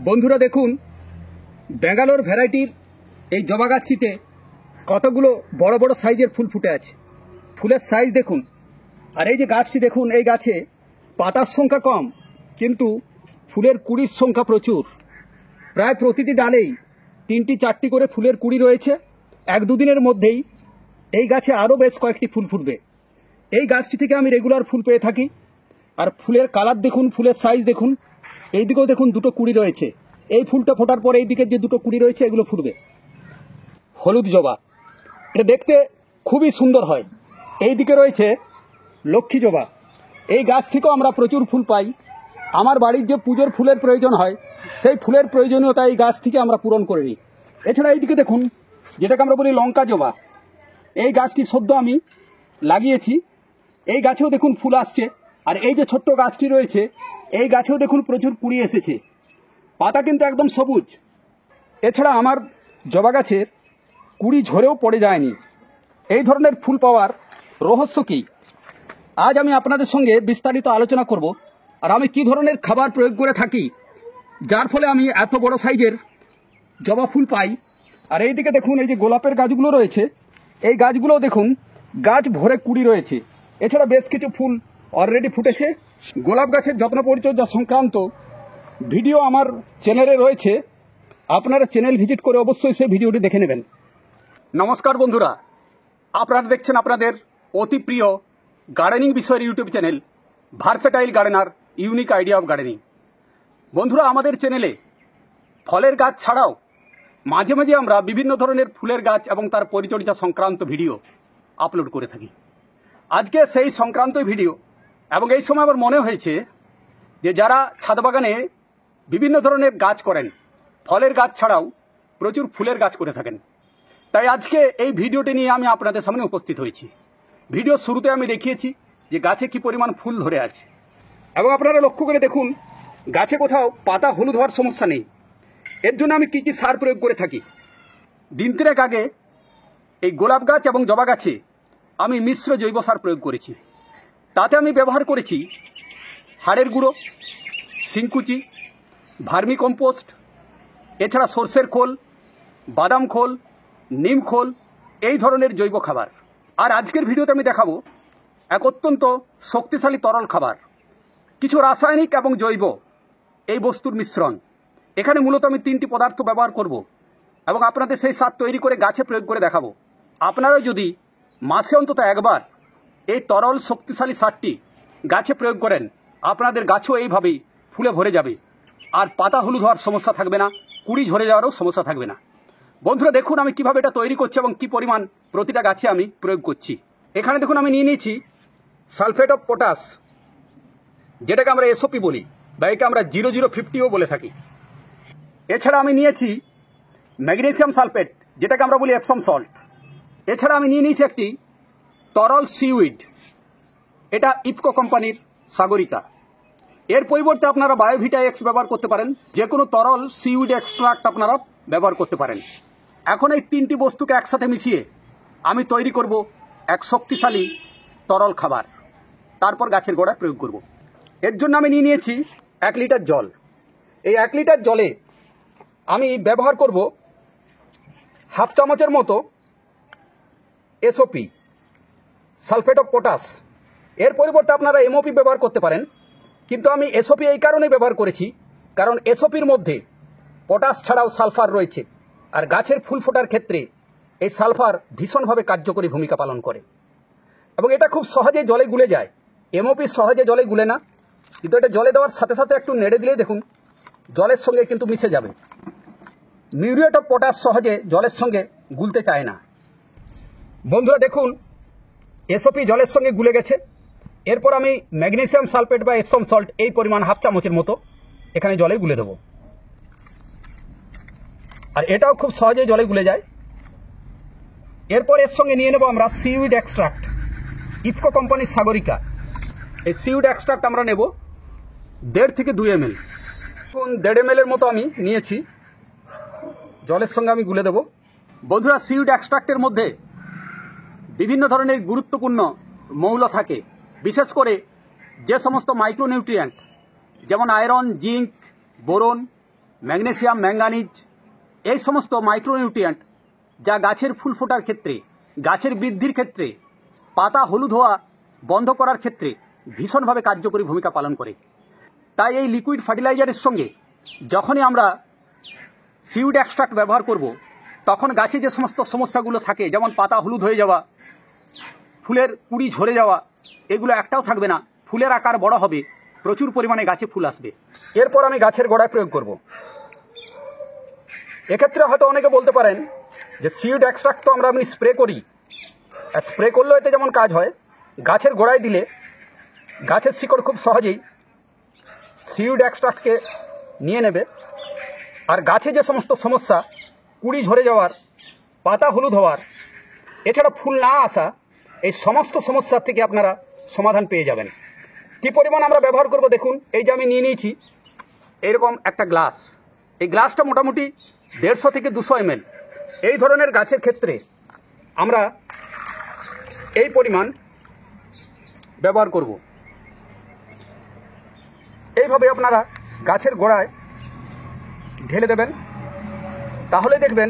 বন্ধুরা দেখুন, ব্যাঙ্গালোর ভ্যারাইটির এই জবা গাছটিতে কতগুলো বড় বড় সাইজের ফুল ফুটে আছে। ফুলের সাইজ দেখুন। আর এই যে গাছটি দেখুন, এই গাছে পাতার সংখ্যা কম, কিন্তু ফুলের কুড়ির সংখ্যা প্রচুর। প্রায় প্রতিটি ডালেই 3টি 4টি করে ফুলের কুড়ি রয়েছে। 1-2 দিনের মধ্যেই এই গাছে আরও বেশ কয়েকটি ফুল ফুটবে। এই গাছটি থেকে আমি রেগুলার ফুল পেয়ে থাকি। আর ফুলের কালার দেখুন, ফুলের সাইজ দেখুন। এইদিকেও দেখুন 2টো কুড়ি রয়েছে। এই ফুলটা ফোটার পর এই দিকের যে 2টো কুড়ি রয়েছে এগুলো ফুটবে। হলুদ জবা, এটা দেখতে খুবই সুন্দর হয়। এই দিকে রয়েছে লক্ষ্মী জবা। এই গাছ থেকেও আমরা প্রচুর ফুল পাই। আমার বাড়ির যে পুজোর ফুলের প্রয়োজন হয়, সেই ফুলের প্রয়োজনীয়তা এই গাছ থেকে আমরা পূরণ করে নিই। এছাড়া এইদিকে দেখুন, যেটাকে আমরা বলি লঙ্কা জবা, এই গাছটি সদ্য আমি লাগিয়েছি। এই গাছেও দেখুন ফুল আসছে। আর এই যে ছোট্ট গাছটি রয়েছে, এই গাছেও দেখুন প্রচুর কুড়ি এসেছে। পাতা কিন্তু একদম সবুজ। এছাড়া আমার জবা গাছের কুড়ি ঝরেও পড়ে যায়নি। এই ধরনের ফুল পাওয়ার রহস্য কী, আজ আমি আপনাদের সঙ্গে বিস্তারিত আলোচনা করব। আর আমি কি ধরনের খাবার প্রয়োগ করে থাকি, যার ফলে আমি এত বড় সাইজের জবা ফুল পাই। আর এই দিকে দেখুন, এই যে গোলাপের গাছগুলো রয়েছে, এই গাছগুলোও দেখুন গাছ ভরে কুড়ি রয়েছে। এছাড়া বেশ কিছু ফুল অলরেডি ফুটেছে। গোলাপ গাছের যত্ন পরিচর্যা সংক্রান্ত ভিডিও আমার চ্যানেলে রয়েছে, আপনারা চ্যানেল ভিজিট করে অবশ্যই সেই ভিডিওটি দেখে নেবেন। নমস্কার বন্ধুরা, আপনারা দেখছেন আপনাদের অতি প্রিয় গার্ডেনিং বিষয়ের YouTube channel versatile gardener, unique idea of gardening. বন্ধুরা, আমাদের চ্যানেলে ফলের গাছ ছাড়াও মাঝে মাঝে আমরা বিভিন্ন ধরনের ফুলের গাছ এবং তার পরিচর্যা সংক্রান্ত ভিডিও আপলোড করে থাকি। আজকে সেই সংক্রান্ত ভিডিও, এবং এই সময় আমার মনে হয়েছে যে যারা ছাদ বাগানে বিভিন্ন ধরনের গাছ করেন, ফলের গাছ ছাড়াও প্রচুর ফুলের গাছ করে থাকেন, তাই আজকে এই ভিডিওটি নিয়ে আমি আপনাদের সামনে উপস্থিত হয়েছি। ভিডিও শুরুতে আমি দেখিয়েছি যে গাছে কি পরিমাণ ফুল ধরে আছে, এবং আপনারা লক্ষ্য করে দেখুন গাছে কোথাও পাতা হলুদ হওয়ার সমস্যা নেই। এর জন্য আমি কী কী সার প্রয়োগ করে থাকি। দিন 3 আগে এই গোলাপ গাছ এবং জবা গাছে আমি মিশ্র জৈব সার প্রয়োগ করেছি। তাতে আমি ব্যবহার করেছি হাড়ের গুঁড়ো, শিংকুচি, ভার্মি কম্পোস্ট, এছাড়া সর্ষের খোল, বাদাম খোল, নিম খোল, এই ধরনের জৈব খাবার। আর আজকের ভিডিওতে আমি দেখাবো এক অত্যন্ত শক্তিশালী তরল খাবার, কিছু রাসায়নিক এবং জৈব এই বস্তুর মিশ্রণ। এখানে মূলত আমি 3টি পদার্থ ব্যবহার করব, এবং আপনাদের সেই সার তৈরি করে গাছে প্রয়োগ করে দেখাবো। আপনারা যদি মাসে অন্তত একবার এই তরল শক্তিশালী সারটি গাছে প্রয়োগ করেন, আপনাদের গাছও এইভাবেই ফুলে ভরে যাবে। আর পাতা হলুদ হওয়ার সমস্যা থাকবে না, কুড়ি ঝরে যাওয়ারও সমস্যা থাকবে না। বন্ধুরা দেখুন আমি কিভাবে এটা তৈরি করছি এবং কি পরিমাণ প্রতিটা গাছে আমি প্রয়োগ করছি। এখানে দেখুন আমি নিয়ে নিয়েছি সালফেট অফ পটাশ, যেটাকে আমরা এসওপি বলি, বা একে আমরা 0050ও বলে থাকি। এছাড়া আমি নিয়েছি ম্যাগনেসিয়াম সালফেট, যেটাকে আমরা বলি এপসম সল্ট। এছাড়া আমি নিয়ে নিয়েছি একটি তরল সিউইড, এটা ইফকো কোম্পানির সাগরিকা। এর পরিবর্তে আপনারা বায়োভিটা এক্স ব্যবহার করতে পারেন, যে কোনো তরল সিউইড এক্সট্রাক্ট আপনারা ব্যবহার করতে পারেন। এখন এই 3টি বস্তুকে একসাথে মিশিয়ে আমি তৈরি করব এক শক্তিশালী তরল খাবার, তারপর গাছের গোড়ায় প্রয়োগ করব। এর জন্য আমি নিয়ে নিয়েছি 1 লিটার জল। এই 1 লিটার জলে আমি ব্যবহার করব হাফ চামচের মতো এসওপি, সালফেট অফ পটাশ। এর পরিবর্তে আপনারা এমওপি ব্যবহার করতে পারেন, কিন্তু আমি এসওপি এই কারণেই ব্যবহার করেছি কারণ এসওপির মধ্যে পটাশ ছাড়াও সালফার রয়েছে। আর গাছের ফুল ফোটার ক্ষেত্রে এই সালফার ভীষণভাবে কার্যকরী ভূমিকা পালন করে, এবং এটা খুব সহজে জলে গুলে যায়। এমওপি সহজে জলে গুলে না, কিন্তু এটা জলে দেওয়ার সাথে সাথে একটু নেড়ে দিলেই দেখুন জলের সঙ্গে কিন্তু মিশে যাবে। মিউরেট অফ পটাশ সহজে জলের সঙ্গে গুলতে চায় না। বন্ধুরা দেখুন এসওপি জলের সঙ্গে গুলে গেছে। এরপর আমি ম্যাগনেসিয়াম সালফেট বা এপসম সল্ট এই পরিমাণ হাফ চামচের মতো এখানে জলে গুলে দেব। আর এটাও খুব সহজে জলে গুলে যায়। এরপর এর সঙ্গে নিয়ে নেব আমরা সিউইড এক্সট্রাক্ট, ইফকো কোম্পানির সাগরিকা। এই সিউইড এক্সট্রাক্ট আমরা নেব 1.5 থেকে 2 ml। এখন 1.5 ml এর মতো আমি নিয়েছি, জলের সঙ্গে আমি গুলে দেব। বন্ধুরা, সিউইড এক্সট্রাক্টের মধ্যে বিভিন্ন ধরনের গুরুত্বপূর্ণ মৌল থাকে, বিশেষ করে যে সমস্ত মাইক্রোনিউট্রিয়েন্ট যেমন iron, zinc, boron, magnesium, manganese, এই সমস্ত মাইক্রোনিউট্রিয়েন্ট যা গাছের ফুল ফোটার ক্ষেত্রে, গাছের বৃদ্ধির ক্ষেত্রে, পাতা হলুদ হওয়া বন্ধ করার ক্ষেত্রে ভীষণভাবে কার্যকরী ভূমিকা পালন করে। তাই এই লিকুইড ফার্টিলাইজারের সঙ্গে যখনই আমরা সিউড এক্সট্রাক্ট ব্যবহার করব, তখন গাছে যে সমস্ত সমস্যাগুলো থাকে, যেমন পাতা হলুদ হয়ে যাওয়া, ফুলের কুড়ি ঝরে যাওয়া, এগুলো একটাও থাকবে না। ফুলের আকার বড় হবে, প্রচুর পরিমাণে গাছে ফুল আসবে। এরপর আমি গাছের গোড়ায় প্রয়োগ করব। এক্ষেত্রে হয়তো অনেকে বলতে পারেন যে সিউড এক্সট্রাক্ট তো আমরা এমনি স্প্রে করি, স্প্রে করলেও এতে যেমন কাজ হয়, গাছের গোড়ায় দিলে গাছের শিকড় খুব সহজেই সিউড এক্সট্রাক্টকে নিয়ে নেবে, আর গাছে যে সমস্ত সমস্যা, কুড়ি ঝরে যাওয়ার, পাতা হলুদ হওয়ার, এছাড়া ফুল না আসা, এই সমস্ত সমস্যার থেকে আপনারা সমাধান পেয়ে যাবেন। কী পরিমাণ আমরা ব্যবহার করব দেখুন। এই যে আমি নিয়ে নিয়েছি এইরকম একটা গ্লাস, এই গ্লাসটা মোটামুটি 150 থেকে 200 ml। এই ধরনের গাছের ক্ষেত্রে আমরা এই পরিমাণ ব্যবহার করব। এইভাবে আপনারা গাছের গোড়ায় ঢেলে দেবেন, তাহলে দেখবেন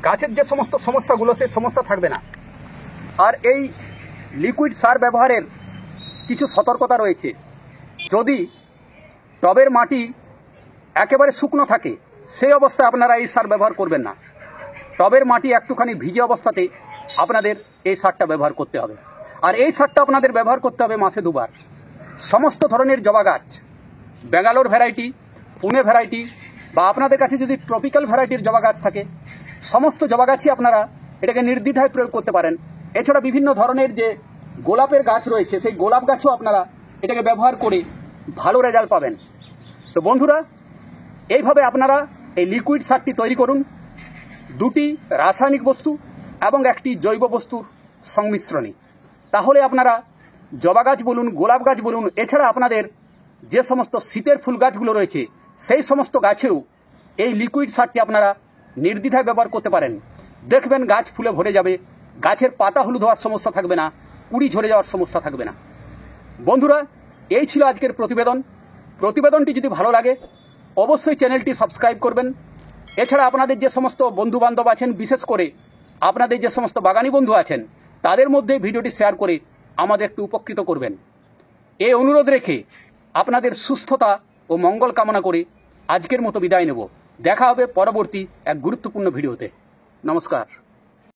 গাছের যে সমস্ত সমস্যাগুলো, সেই সমস্যা থাকবে না। আর এই লিকুইড সার ব্যবহারের কিছু সতর্কতা রয়েছে। যদি টবের মাটি একেবারে শুকনো থাকে, সেই অবস্থায় আপনারা এই সার ব্যবহার করবেন না। টবের মাটি একটুখানি ভিজে অবস্থাতে আপনাদের এই সারটা ব্যবহার করতে হবে। আর এই সারটা আপনাদের ব্যবহার করতে হবে মাসে 2 বার। সমস্ত ধরনের জবা গাছ, ব্যাঙ্গালোর ভ্যারাইটি, পুনে ভ্যারাইটি, বা আপনাদের কাছে যদি ট্রপিক্যাল ভ্যারাইটির জবা গাছ থাকে, সমস্ত জবা গাছই আপনারা এটাকে নির্দ্বিধায় প্রয়োগ করতে পারেন। এছাড়া বিভিন্ন ধরনের যে গোলাপের গাছ রয়েছে, সেই গোলাপ গাছও আপনারা এটাকে ব্যবহার করে ভালো রেজাল্ট পাবেন। তো বন্ধুরা, এইভাবে আপনারা এই লিকুইড সারটি তৈরি করুন। 2টি রাসায়নিক বস্তু এবং 1টি জৈব বস্তুর সংমিশ্রণে। তাহলে আপনারা জবা গাছ বলুন, গোলাপ গাছ বলুন, এছাড়া আপনাদের যে সমস্ত শীতের ফুল গাছগুলো রয়েছে, সেই সমস্ত গাছেও এই লিকুইড সারটি আপনারা নির্দ্বিধায় ব্যবহার করতে পারেন। দেখবেন গাছ ফুলে ভরে যাবে, গাছের পাতা হলুদ হওয়ার সমস্যা থাকবে না, কুড়ি ঝরে যাওয়ার সমস্যা থাকবে না। বন্ধুরা, এই ছিল আজকের প্রতিবেদন। প্রতিবেদনটি যদি ভালো লাগে অবশ্যই চ্যানেলটি সাবস্ক্রাইব করবেন। এছাড়া আপনাদের যে সমস্ত বন্ধু বান্ধব আছেন, বিশেষ করে আপনাদের যে সমস্ত বাগানি বন্ধু আছেন, তাদের মধ্যে ভিডিওটি শেয়ার করে আমাদের একটু উপকৃত করবেন। এই অনুরোধ রেখে আপনাদের সুস্থতা ও মঙ্গল কামনা করে আজকের মতো বিদায় নেব। দেখা হবে পরবর্তী এক গুরুত্বপূর্ণ ভিডিওতে। নমস্কার।